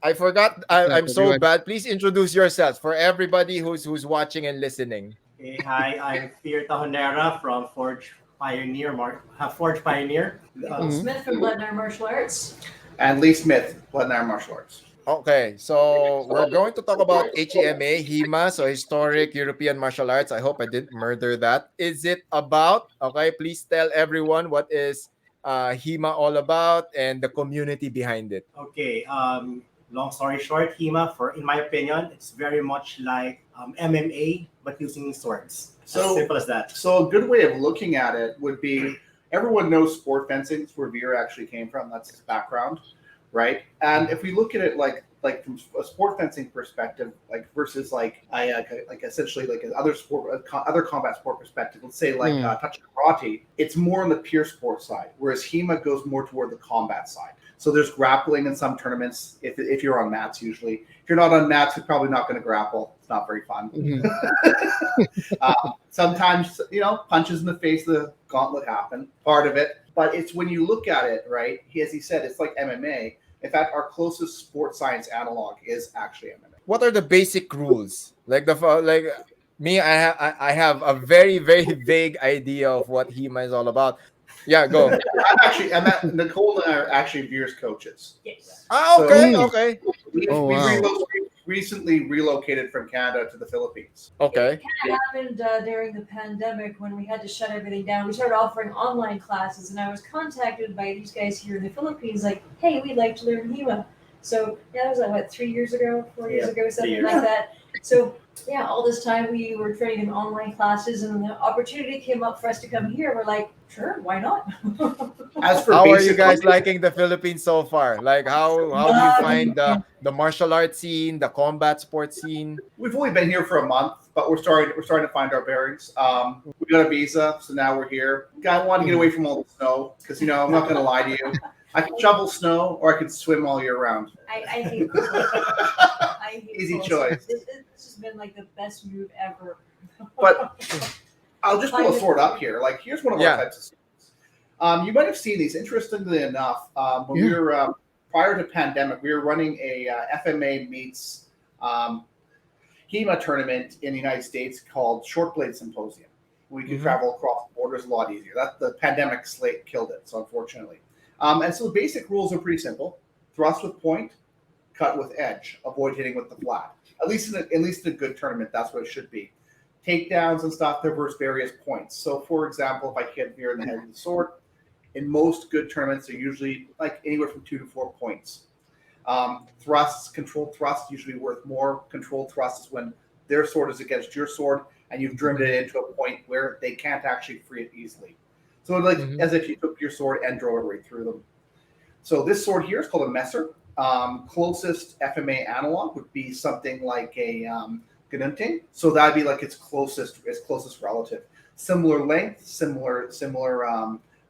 I forgot. I'm so everyone. bad. Please introduce yourself for everybody who's watching and listening. Hey, hi, I'm Vier from Forge Pioneer. Nicole Mhm. Smith from Blood and Iron Martial Arts. And Lee Smith, Blood and Iron Martial Arts. Okay, so we're going to talk about HEMA, so Historic European Martial Arts. I hope I didn't murder that. Is it about? Okay, please tell everyone what is HEMA all about and the community behind it. Okay, long story short, HEMA, in my opinion, it's very much like MMA, but using swords. As So, simple as that. so a good way of looking at it would be everyone knows sport fencing. It's where Vier actually came from. That's his background, right? And if we look at it like from a sport fencing perspective, like versus like essentially like other combat sport perspective, let's say like touch karate, it's more on the pure sport side, whereas HEMA goes more toward the combat side. So there's grappling in some tournaments if you're on mats usually. If you're not on mats, you're probably not going to grapple. It's not very fun. Mhm. Sometimes, punches in the face, the gauntlet happen, part of it. But it's when you look at it, right, as he said, it's like MMA. In fact, our closest sports science analog is actually MMA. What are the basic rules? Like me, I have a very very vague idea of what HEMA is all about. Yeah, go. Nicole and I are actually Vier's coaches. Yes. Ah, So okay, Mm. okay, Oh, wow. Recently relocated from Canada to the Philippines. okay. It kind of happened during the pandemic when we had to shut everything down. We started offering online classes, and I was contacted by these guys here in the Philippines, like, "Hey, we'd like to learn HEMA." So that was like what 3 years ago, 4 years ago, something like that. So yeah, all this time we were training in online classes, and the opportunity came up for us to come here. We're like, sure, why not? As for How are you basic, guys liking the Philippines so far? Like how do you find Um, the martial arts scene, the combat sports scene? we've only been here for a month, but we're starting to find our bearings. We got a visa, so now we're here. I want to get away from all the snow because I'm not going to lie to you. I can shovel snow or I can swim all year round. I hate cold. I hate Easy cold. choice. This has been like the best move ever. But I'll just pull a sword up here. Like here's one of Yeah. our types of swords. You might have seen these. Interestingly enough, when we Yeah. were prior to pandemic, we were running a FMA meets HEMA tournament in the United States called Short Blade Symposium. We could Mhm. travel across borders a lot easier. That the pandemic slate killed it, so unfortunately. And so the basic rules are pretty simple: thrust with point, cut with edge, avoid hitting with the flat. At least in a good tournament, that's what it should be. Takedowns and stuff, there versus various points. So, for example, if I hit Veer in the head with the sword, in most good tournaments, they're usually like anywhere from 2 to 4 points. Controlled thrust, usually worth more. Controlled thrust is when their sword is against your sword, and you've driven it into a point where they can't actually free it easily. So, like Mhm. as if you took your sword and drove it right through them. So, this sword here is called a messer. Closest FMA analog would be something like a Gununting. So that'd be like its closest relative. Similar length, similar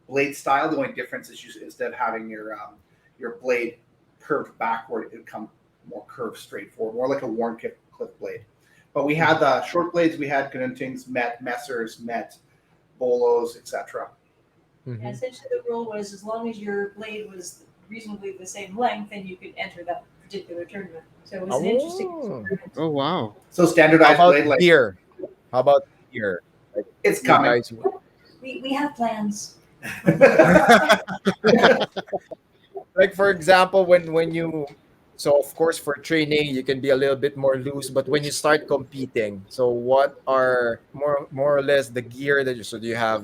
blade style. The only difference is instead of having your blade curved backward, it would come more curved straight forward, more like a Warncliffe blade. But we had the short blades, we had Gununtings, Met Messers, Met Bolos, etc. And Mhm. essentially, the rule was as long as your blade was reasonably the same length, then you could enter that particular tournament. So it was an interesting Oh. experiment. Oh, wow. So How standardized about blade length. gear? How about gear? Like It's you coming. guys We have plans. like for example when you so of course for training you can be a little bit more loose, but when you start competing, so what are more or less the gear that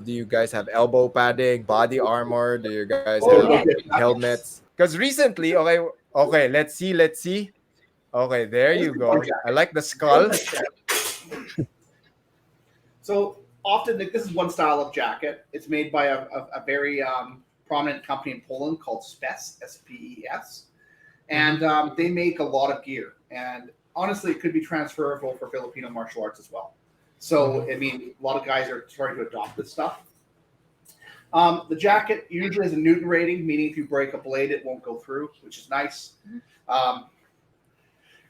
do you guys have elbow padding, body armor, do you guys Oh, have Yeah. okay. helmets? Because recently, okay, let's see. Okay, there you go. I like the skull. So often, this is one style of jacket. It's made by a very prominent company in Poland called Spes, S-P-E-S. And they make a lot of gear. And honestly, it could be transferable for Filipino martial arts as well. So, I mean, a lot of guys are starting to adopt this stuff. The jacket usually has a Newton rating, meaning if you break a blade, it won't go through, which is nice.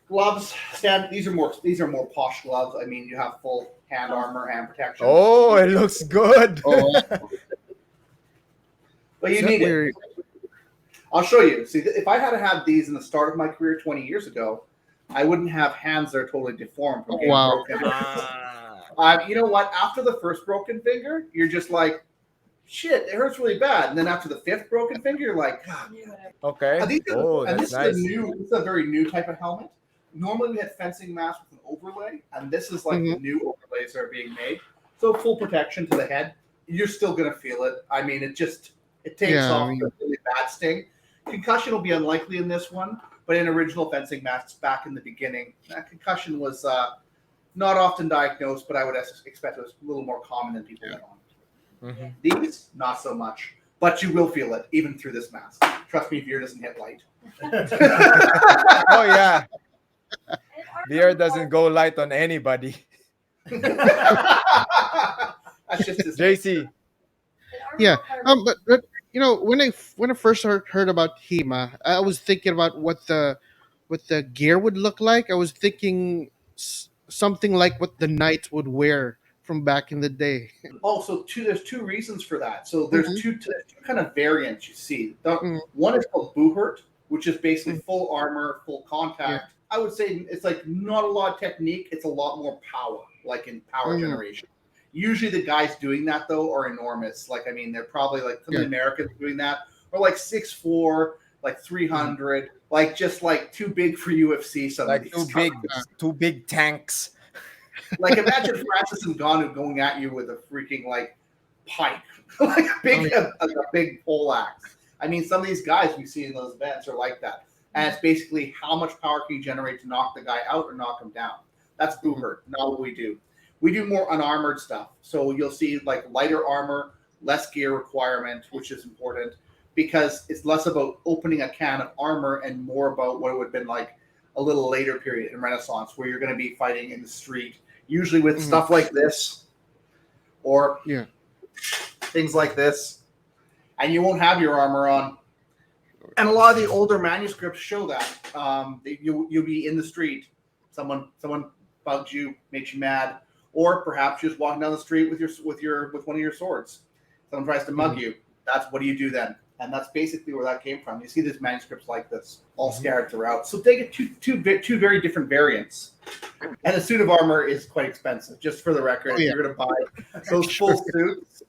Gloves, these are more posh gloves. I mean, you have full hand armor, hand protection. Oh, it looks good. Oh, But you is that need where it. I'll show you. See, if I had had these in the start of my career 20 years ago, I wouldn't have hands that are totally deformed from getting Wow. broken. Ah. You know what? After the first broken finger, you're just like, shit, it hurts really bad. And then after the fifth broken finger, you're like, God. Okay. Oh, And that's this is nice. this is a very new type of helmet. Normally we had fencing masks with an overlay, and this is like the new overlays that are being made. So full protection to the head. You're still gonna feel it. I mean, it takes Yeah, off I mean- the really bad sting. Concussion will be unlikely in this one, but in original fencing masks back in the beginning, concussion was not often diagnosed, but I would expect it was a little more common than people let on. Mhm. These, not so much, but you will feel it even through this mask. Trust me, Vier doesn't hit light. Oh yeah, Vier doesn't go light on anybody. That's just his JC. Yeah. But when I first heard about HEMA, I was thinking about what the gear would look like. I was thinking something like what the knights would wear from back in the day. Oh, so there's two reasons for that. So there's two kind of variants you see. One is called Buhurt, which is basically full armor, full contact. I would say it's like not a lot of technique. It's a lot more power, like in power generation. Usually the guys doing that though are enormous. Like, I mean, they're probably like some of the Americans doing that are like 6'4", like 300, like just like too big for UFC. Some Like of these two big tanks. Like imagine Francis Ngannou going at you with a freaking like pike, like a big pole axe. I mean, some of these guys we see in those events are like that, and it's basically how much power can you generate to knock the guy out or knock him down. That's Buhurt, not what we do. We do more unarmored stuff, so you'll see like lighter armor, less gear requirement, which is important because it's less about opening a can of armor and more about what it would have been like a little later period in Renaissance, where you're going to be fighting in the street. Usually with stuff like this or things like this, and you won't have your armor on. And a lot of the older manuscripts show that you'll be in the street, someone bugs you, makes you mad, or perhaps you're just walking down the street with one of your swords. Someone tries to mug you. That's what do you do then? And that's basically where that came from. You see these manuscripts like this, all scattered throughout. So they get two very different variants. And a suit of armor is quite expensive, just for the record. If you're going to buy those full suits,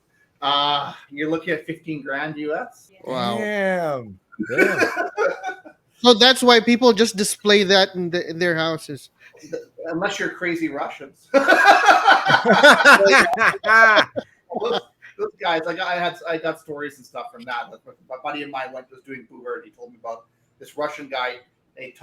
you're looking at $15,000 US. Wow. Damn. So that's why people just display that in their houses. Unless you're crazy Russians. Those guys, I got stories and stuff from that. My buddy of mine was doing Buhurt. He told me about this Russian guy. His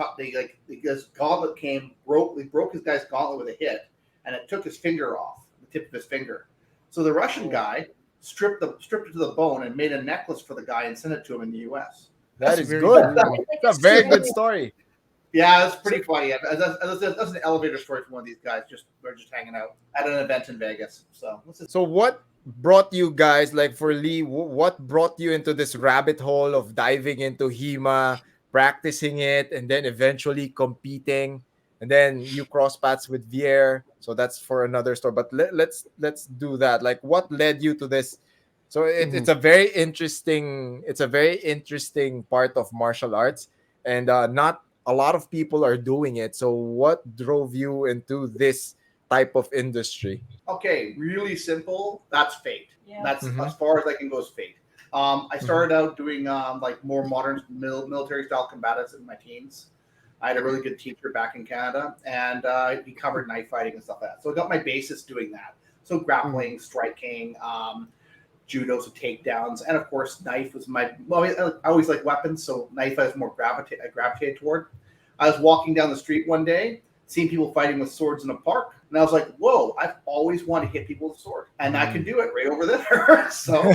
gauntlet broke his guy's gauntlet with a hit, and it took his finger off, the tip of his finger. So the Russian guy stripped it to the bone and made a necklace for the guy and sent it to him in the U.S. That is good. That's a very good story. Yeah, that's pretty funny. That's an elevator story from one of these guys. We're just hanging out at an event in Vegas. So what brought you guys, like for Lee, what brought you into this rabbit hole of diving into HEMA, practicing it, and then eventually competing, and then you cross paths with Vier? So that's for another story. But let's do that. Like, what led you to this? So it's a very interesting part of martial arts, and not a lot of people are doing it. So what drove you into this type of industry? Okay, really simple. That's fate. Yeah. That's as far as I can go is fate. I started out doing like more modern military style combatives in my teens. I had a really good teacher back in Canada, and he covered knife fighting and stuff like that. So I got my basis doing that. So grappling, striking, judo, so takedowns, and of course knife was I always like weapons, so knife I was more gravitated toward. I was walking down the street one day, seeing people fighting with swords in a park, and I was like, whoa, I've always wanted to hit people with a sword, and I can do it right over there. So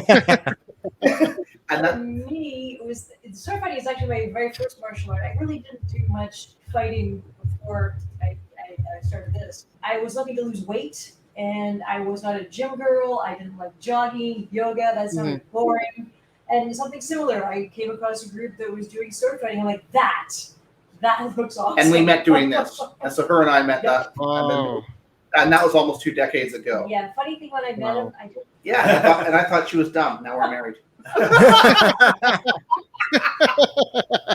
and for me, sword fighting is actually my very first martial art. I really didn't do much fighting before I started this. I was looking to lose weight, and I was not a gym girl. I didn't like jogging, yoga. That sounded boring. And something similar, I came across a group that was doing sword fighting. I'm like, that looks awesome. And we met doing this, and so her and I met that, Oh. and that was almost 2 decades ago. Yeah, funny thing when I met him, Yeah, and I thought she was dumb. Now we're married.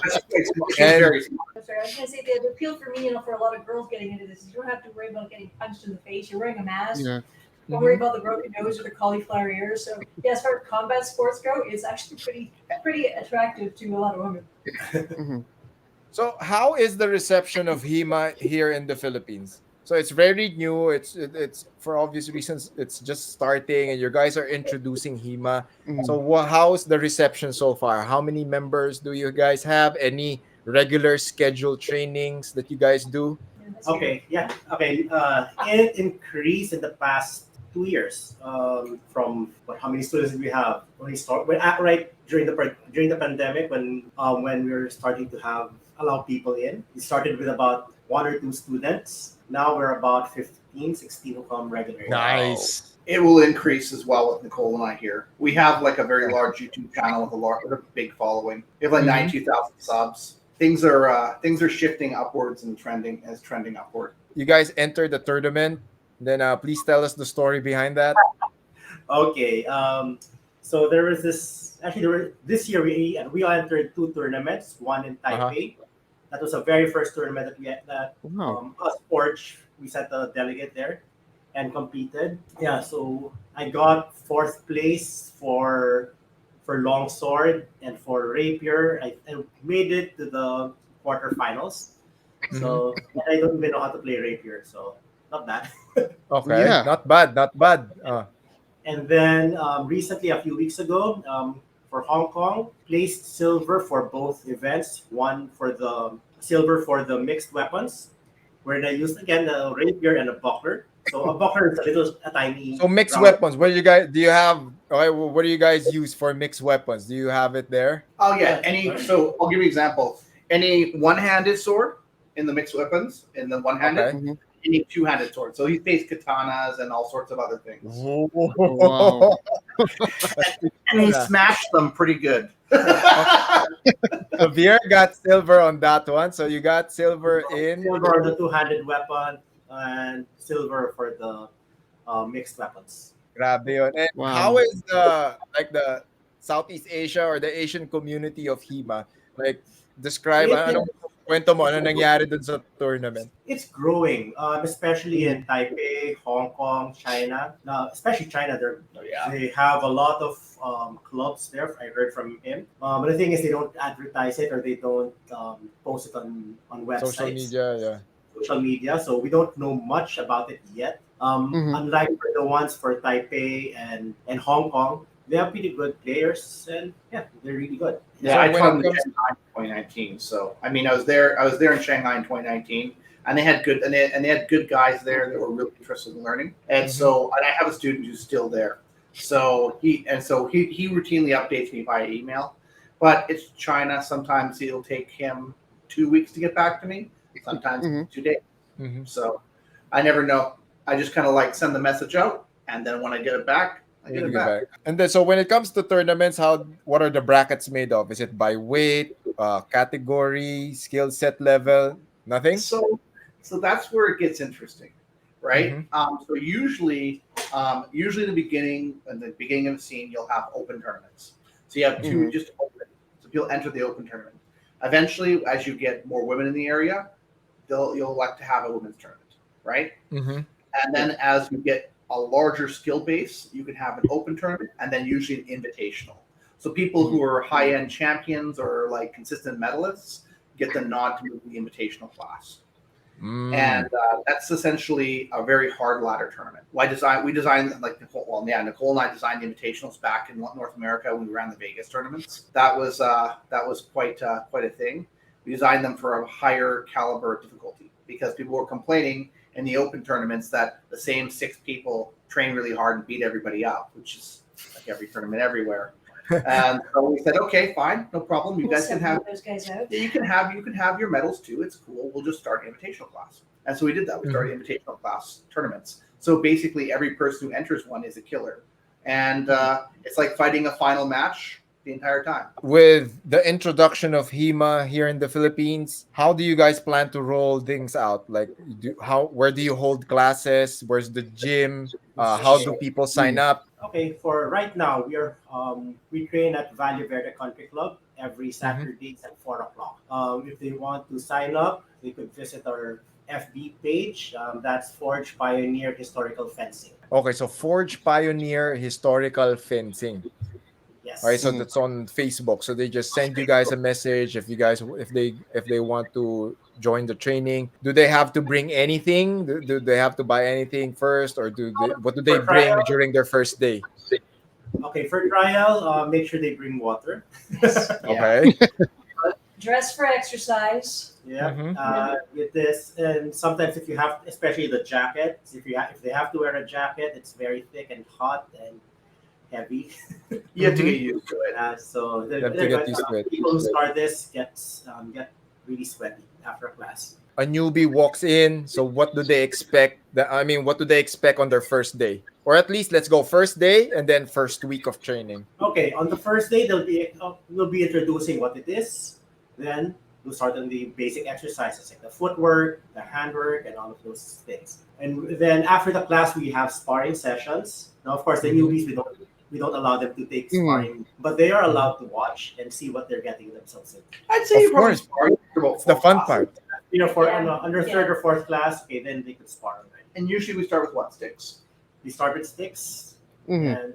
She's And very smart. I'm sorry, I was gonna say the appeal for me, for a lot of girls getting into this is you don't have to worry about getting punched in the face. You're wearing a mask. Yeah. Don't worry about the broken nose or the cauliflower ears. So yeah, as far as combat sports go, it's actually pretty attractive to a lot of women. Mhm. so, how is the reception of HEMA here in the Philippines? So it's very new. It's for obvious reasons. It's just starting, and you guys are introducing HEMA. So, Mhm. how's the reception so far? How many members do you guys have? Any regular scheduled trainings that you guys do? Yeah, that's good. Okay, yeah, okay. It increased in the past 2 years. From what? How many students did we have when we start? Right during the pandemic, when we were starting to have allow people in, we started with about 1 or 2 students. Now we're about 15, 16 who come regularly. Wow. Nice. It will increase as well with Nicole and I here. We have like a very large YouTube channel with a big following. We have like Mhm. 92,000 subs. Things are shifting upwards and trending upward. You guys entered the tournament. Then please tell us the story behind that. Okay. So there was this. Actually, this year we entered two tournaments. One in Uh huh. Taipei. That was the very first tournament that Wow. us Forge we sent a delegate there and competed. Yeah. So I got fourth place for longsword and for rapier. I made it to the quarterfinals. Hmm. So I don't even know how to play rapier. So not bad. Okay, Yeah. not bad, not bad. And then recently, a few weeks ago, for Hong Kong, placed silver for both events. One for the silver for the mixed weapons, where they used again the rapier and a buckler. So a buckler is a tiny So mixed round. weapons. What do you guys do? You have? Okay, what do you guys use for mixed weapons? Do you have it there? Oh yeah, Yeah, any so I'll give you an example. Any one-handed sword in the mixed weapons, in the one-handed, Okay. Mhm. any two-handed sword. So he faced katanas and all sorts of other things. Wow. Oh, And he smashed them pretty good. okay. So Vier got silver on that one. So you got silver in. Silver the two-handed weapon and silver for the mixed weapons. Grabe yun. And how Wow. is the Southeast Asia or the Asian community of HEMA? Like describe It ano kwento mo ano nangyari dun sa tournament? It's growing, especially Mhm. in Taipei, Hong Kong, China. Now, especially China, Oh, yeah. they have a lot of clubs there. I heard from him. But the thing is, they don't advertise it or they don't post it on Social websites, media, yeah. social media. So we don't know much about it yet. Mhm. Unlike for the ones for Taipei and Hong Kong, they have pretty good players, and yeah, they're really good. Yeah, So I when taught it them in comes Shanghai in 2019. So I mean, I was there in Shanghai in 2019, and they had good guys there that were really interested in learning. And Mhm. so and I have a student who's still there. So he routinely updates me via email, but it's China. Sometimes it'll take him 2 weeks to get back to me. Sometimes Mhm. 2 days. Mhm. So I never know. I just kind of like send the message out, and then when I get it back, I get We'll it get back. back. And then so when it comes to tournaments, what are the brackets made of? Is it by weight, category, skill set level? Nothing? So, so that's where it gets interesting, right? Mm-hmm. So usually in the beginning of the scene, you'll have open tournaments. So you have two Mhm. just open. So people enter the open tournament. Eventually, as you get more women in the area, you'll like to have a women's tournament, right? Mm-hmm. And then as you get a larger skill base, you can have an open tournament and then usually an invitational. So people who are high end champions or like consistent medalists get the nod to move to the invitational class. And Mm. that's essentially a very hard ladder tournament. We designed like Nicole and I designed the invitationals back in North America when we ran the Vegas tournaments. That was quite a thing. We designed them for a higher caliber difficulty because people were complaining in the open tournaments that the same six people train really hard and beat everybody up, which is like every tournament everywhere. And so we said, okay, fine, no problem. You We'll guys can have separate those guys out. yeah, you can have your medals too. It's cool. We'll just start an invitational class. And so we did that. We started invitational class tournaments. So basically, every person who enters one is a killer, and it's like fighting a final match the entire time. With the introduction of HEMA here in the Philippines, how do you guys plan to roll things out? Where do you hold classes? Where's the gym? How do people sign up? Okay, for right now, we train at Valle Verde Country Club every Mhm. Saturdays at 4 o'clock. If they want to sign up, they could visit our FB page. That's Forge Pioneer Historical Fencing. Okay, so Forge Pioneer Historical Fencing. All right, so Yes. Mhm. that's on Facebook. So they just send you guys a message if you guys if they want to join the training. Do they have to bring anything? Do they have to buy anything first, or what do they For bring trial, during their first day? okay, for trial, make sure they bring water. Yes. Yeah. Okay. Dress for exercise. Yeah. Mm-hmm. With this, and sometimes if you have, especially the jacket, if they have to wear a jacket, it's very thick and hot and heavy. You have to Mm-hmm. get used to it. So You have to get used to it. people who start this get really sweaty after class. A newbie walks in, so what do they expect? What do they expect on their first day? Or at least let's go first day and then first week of training. Okay, on the first day we'll be introducing what it is. Then we'll start on the basic exercises like the footwork, the handwork, and all of those things. And then after the class, we have sparring sessions. Now, of course, the Mhm. newbies we don't allow them to take Mhm. sparring, but they are allowed to watch and see what they're getting themselves in. I'd say Of you probably course, start after about it's the 4 fun classes. part. For Yeah. under Yeah. third or fourth class, okay, then they could spar already. And usually we start with what sticks. We start with sticks Mhm. and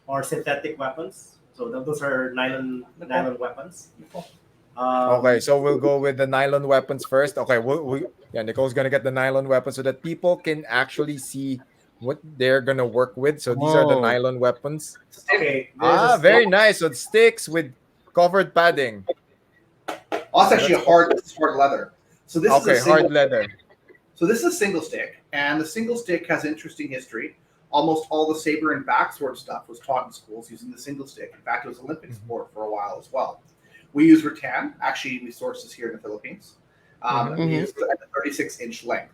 or synthetic weapons. So those are nylon weapons. Okay, so we'll go with the nylon weapons first. Okay, yeah, Nicole's gonna get the nylon weapons so that people can actually see what they're gonna work with. So these are the Oh. nylon weapons. Stick. Okay, there's a Very stick. nice. So it sticks with covered padding. Oh, that's So actually that's this is hard leather. So this is a okay. single. Hard leather. So this is a single stick, and the single stick has interesting history. Almost all the saber and backsword stuff was taught in schools using the single stick. In fact, it was Olympic sport for a while as well. We use rattan. Actually, we source this here in the Philippines. Mhm. We use it at a 36-inch length.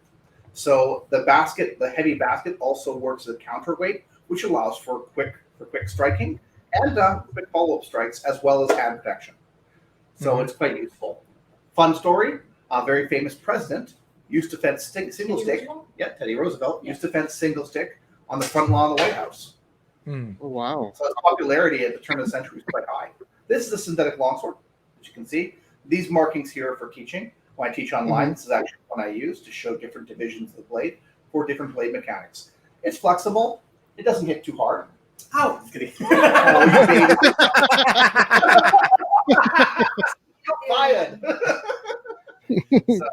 So the heavy basket, also works as a counterweight, which allows for quick striking and quick follow-up strikes, as well as hand protection. So Mhm. it's quite useful. Fun story: a very famous president used to fence single stick. Yeah, Teddy Roosevelt used to fence single stick on the front lawn of the White House. Hmm. Oh, wow. So its popularity at the turn of the century was quite high. This is a synthetic longsword, as you can see. These markings here are for teaching. When I teach online, This is actually one I use to show different divisions of the blade for different blade mechanics. It's flexible. It doesn't hit too hard. Ow! Just kidding. Oh, you baby. You're fired. So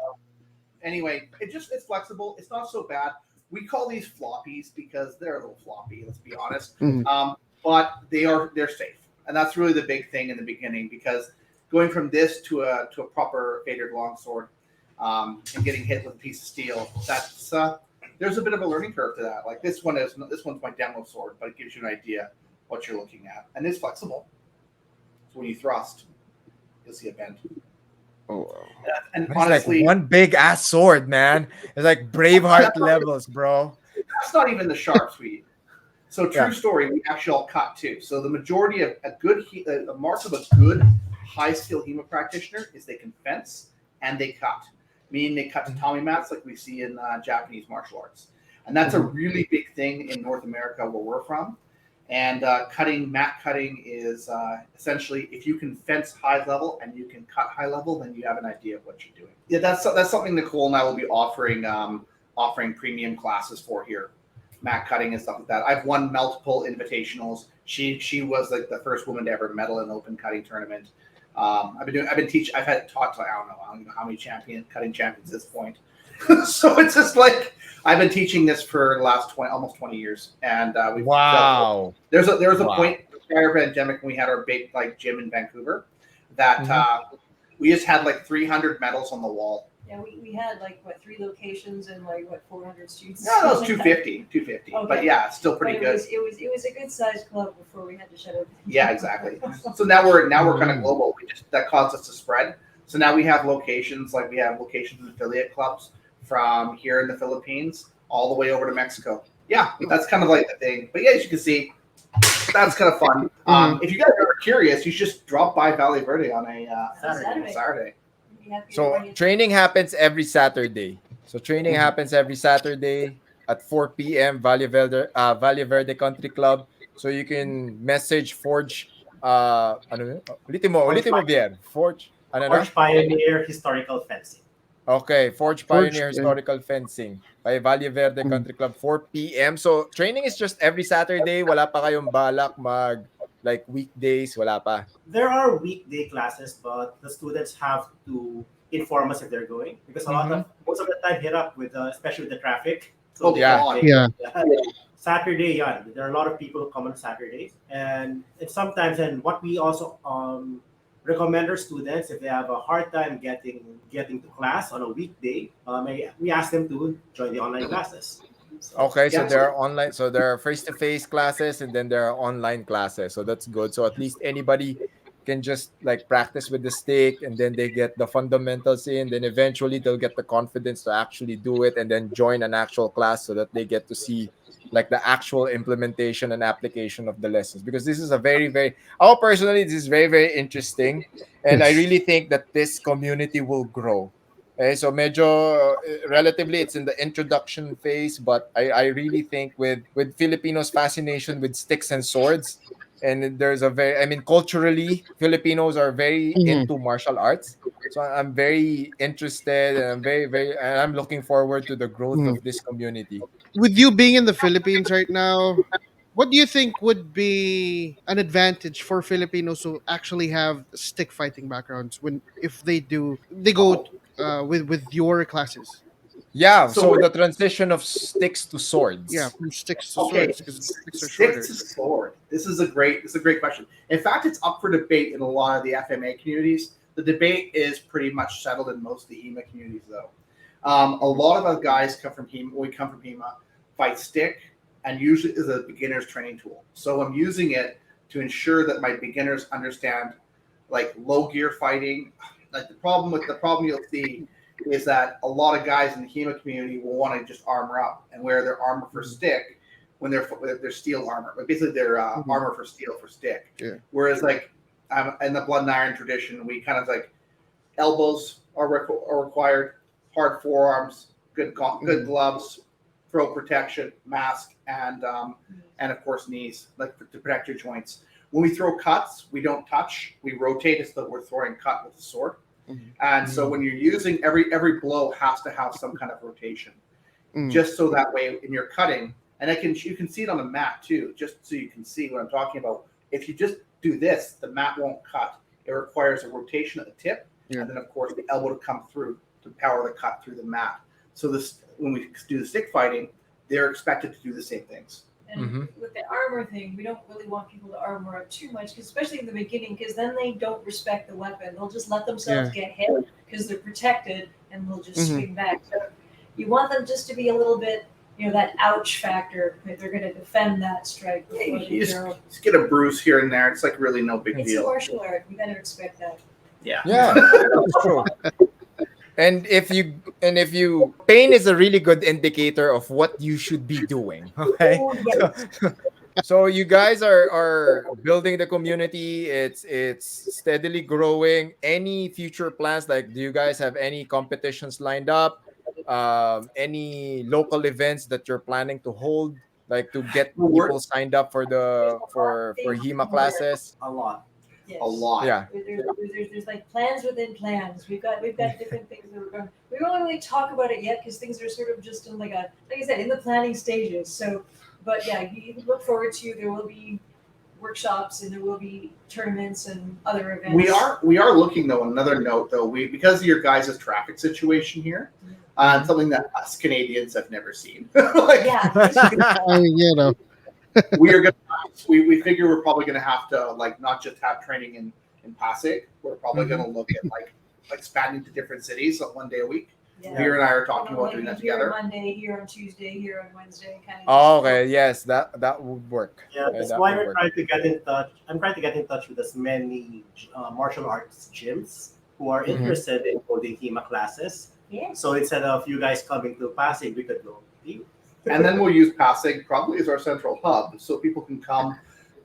anyway, it's flexible. It's not so bad. We call these floppies because they're a little floppy. Let's be honest. Mhm. But they're safe, and that's really the big thing in the beginning, because going from this to a proper faded longsword and getting hit with a piece of steel, that's there's a bit of a learning curve to that. Like this one's my demo sword, but it gives you an idea what you're looking at, and it's flexible. So when you thrust, you'll see a bend. Oh, wow. And It's honestly, like one big ass sword, man. It's like Braveheart levels, bro. that's not even the sharp speed. So true Yeah. story, we actually all cut too. So the majority of the mark of a good high skill HEMA practitioner is they can fence and they cut, meaning they cut tatami mats like we see in Japanese martial arts, and that's a really big thing in North America where we're from. And mat cutting is essentially if you can fence high level and you can cut high level, then you have an idea of what you're doing. Yeah, that's something Nicole and I will be offering premium classes for here. Mat cutting and stuff like that. I've won multiple invitationals. She was like the first woman to ever medal in an open cutting tournament. I've had taught to I don't know how many cutting champions at this point. So it's just like I've been teaching this for the last almost 20 years, and we've Wow. There was a Wow. point prior pandemic when we had our big gym in Vancouver that we just had like 300 medals on the wall. Yeah, we had 3 locations and 400 students. No, that was Something like 250. Okay. But yeah, it's still But pretty it good. was a good sized club before we had to shut everything. Yeah, down. exactly. So now we're kind of global. That caused us to spread. So now we have locations in affiliate clubs from here in the Philippines all the way over to Mexico. Yeah, that's kind of like the thing. But yeah, as you can see, that's kind of fun. If you guys are curious, you should just drop by Valley Verde on a Saturday. Be happy to So bring it. training happens every Saturday. So training happens every Saturday at 4 p.m. Valle Verde Country Club. So you can message Forge, ano yun? Ulitin mo, Vier. Forge, ano na? Forge Pioneer Historical Fencing. Okay, Forge Forge, Pioneer Historical Fencing by Valle Verde mm, Country Club, 4 p.m. So, training is just every Saturday. Wala pa kayong balak like weekdays, wala pa. There are weekday classes, but the students have to inform us if they're going because most of the time hit up with especially with the traffic. So Oh, they yeah. can't make Yeah. it. Saturday, yeah, there are a lot of people who come on Saturdays, and sometimes and what we also recommend our students if they have a hard time getting to class on a weekday, we ask them to join the online classes. So, Okay, so Yeah. there are online, so there are face-to-face classes and then there are online classes. So that's good. So at least anybody can just like practice with the stick and then they get the fundamentals in, then eventually they'll get the confidence to actually do it and then join an actual class so that they get to see like the actual implementation and application of the lessons, because this is a very very personally this is very very interesting, and I yes. really think that this community will grow. Okay, so medyo relatively it's in the introduction phase, but I really think with Filipinos' fascination with sticks and swords, and there's a very, I mean, culturally Filipinos are very Mhm. into martial arts. So I'm very interested and I'm very very and I'm looking forward to the growth Mm. of this community. With you being in the Philippines right now, what do you think would be an advantage for Filipinos who actually have stick fighting backgrounds when if they go Oh, with your classes? Yeah, so so the transition of sticks to Yeah, swords. from sticks to okay, swords because sticks are stick shorter. to sword. This is a great question. In fact, it's up for debate in a lot of the FMA communities. The debate is pretty much settled in most of the HEMA communities, though. A lot of us guys come from HEMA. We come from HEMA, fight stick, and usually is a beginner's training tool. So I'm using it to ensure that my beginners understand like low gear fighting. Like the problem you'll see is that a lot of guys in the HEMA community will want to just armor up and wear their armor for stick when they're steel armor, but basically they're Mhm. armor for steel for stick. Yeah. Whereas like in the blood and iron tradition, we kind of like elbows are required, hard forearms, good Mhm. gloves, throat protection, mask, and of course knees, like to protect your joints. When we throw cuts, we don't touch. We rotate as though we're throwing cut with the sword. Mhm. And so when you're using every blow has to have some kind of rotation, Mm. just so that way in your cutting, and you can see it on the mat too, just so you can see what I'm talking about. If you just do this, the mat won't cut. It requires a rotation at the tip, Yeah. and then of course the elbow to come through to power the cut through the mat. So this when we do the stick fighting, they're expected to do the same things. And Mhm. with the armor thing, we don't really want people to armor up too much, 'cause especially in the beginning, because then they don't respect the weapon. They'll just let themselves Yeah. get hit because they're protected, and they'll just Mhm. swing back. So you want them just to be a little bit, that ouch factor. If they're going to defend that strike before they You go. just get a bruise here and there. It's like really no big It's a deal. martial art. You better expect that. Yeah. Yeah, that's true. And if you pain is a really good indicator of what you should be doing. Okay. Oh yes. So you guys are building the community. It's steadily growing. Any future plans? Like, do you guys have any competitions lined up? Any local events that you're planning to hold, like to get Well, people signed up for the for Things HEMA here. classes? a lot. Yes. a lot. Yeah. There's like plans within plans. We've got different things that we're going. We don't really talk about it yet because things are sort of just in like I said, in the planning stages. So, but yeah, you can look forward to. There will be workshops and there will be tournaments and other events. We are looking though. Another note though, we because of your guys' traffic situation here, something that us Canadians have never seen. Like Yeah. I mean, we are gonna we figure we're probably gonna have to like not just have training in Pasig. We're probably gonna look at like expanding to different cities like one day a week. Yeah. Veer and I are talking about Maybe doing that here together. Monday, here on Tuesday, here on Wednesday, kind of. Oh, okay. Yes, that would work. Yeah, that's That why would we're work. trying to get in touch. I'm trying to get in touch with as many martial arts gyms who are Mhm. interested in holding HEMA classes. Yes. So instead of you guys coming to Pasig, we could go to you. And then we'll use Pasig probably as our central hub, so people can come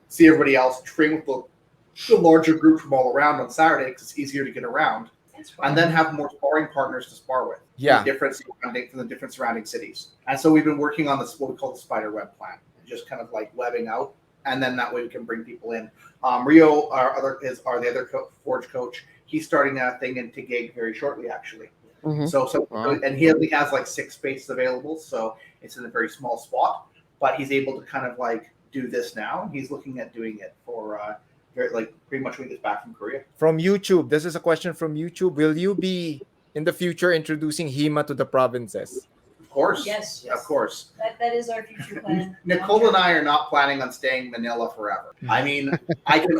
see everybody else, train with the larger group from all around on Saturday because it's easier to get around, That's fine. and then have more sparring partners to spar with. Yeah. From the different surrounding cities. And so we've been working on this what we call the spider web plan, just kind of like webbing out and then that way we can bring people in. Rio, our the other Forge coach. He's starting a thing in Taguig very shortly, actually. Mhm. So Wow. and he only has like 6 spaces available, so it's in a very small spot. But he's able to kind of like do this now. He's looking at doing it for like pretty much when he gets back from Korea. From YouTube, this is a question from YouTube. Will you be in the future introducing HEMA to the provinces? Of course, Yes. of course. That is our future plan. Nicole and I are not planning on staying in Manila forever. I mean, I can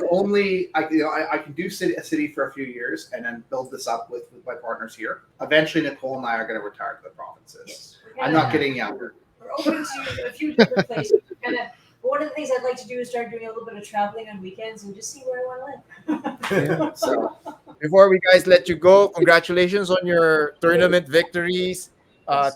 do a city for a few years and then build this up with my partners here. Eventually, Nicole and I are going to retire to the provinces. Yes. I'm not getting younger. We're open to a few different places. But one of the things I'd like to do is start doing a little bit of traveling on weekends and just see where I want to live. So Before we guys let you go, congratulations on your tournament victories.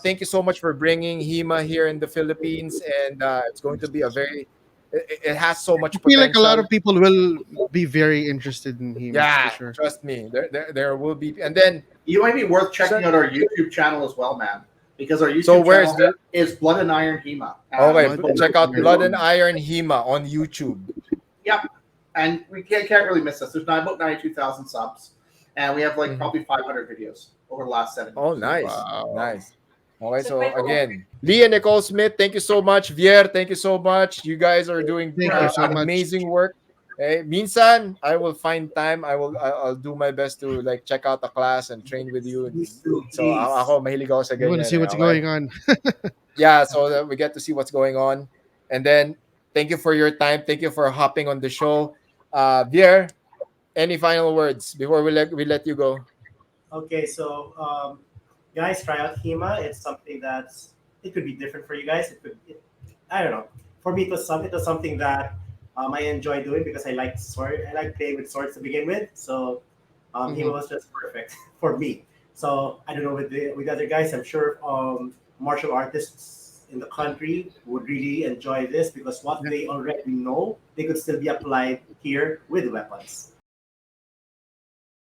Thank you so much for bringing HEMA here in the Philippines, and it's going to be a very. It has so much I feel like a lot potential. of people will be very interested in him Yeah, for sure. trust me, there will be, and then you might be worth checking out our YouTube channel as well, man. Because our YouTube So where's channel is Blood and Iron HEMA. okay, Blood check out and Blood and Iron HEMA on YouTube. Yep. And we can't really miss us. There's about 92,000 subs. And we have like probably 500 videos over the last 7 years. Oh, nice, Wow. nice. Okay, So so wait, again, Lee and Nicole Smith, thank you so much. Vier, thank you so much. You guys are doing Thank you so much. amazing work. Eh, minsan, I will find time. I'll do my best to like check out the class and train with you. Please do, So please. ako mahilig ako sa You want to ganyan. see what's Okay? going on? Yeah, so that we get to see what's going on. And then thank you for your time. Thank you for hopping on the show. Vier, any final words before we let you go? Okay, so guys, try out HEMA. It's something it could be different for you guys. I don't know. For me, it was something that I enjoy doing because I like sword. I like playing with swords to begin with. So HEMA was just perfect for me. So I don't know with other guys. I'm sure martial artists in the country would really enjoy this because what they already know, they could still be applied here with weapons.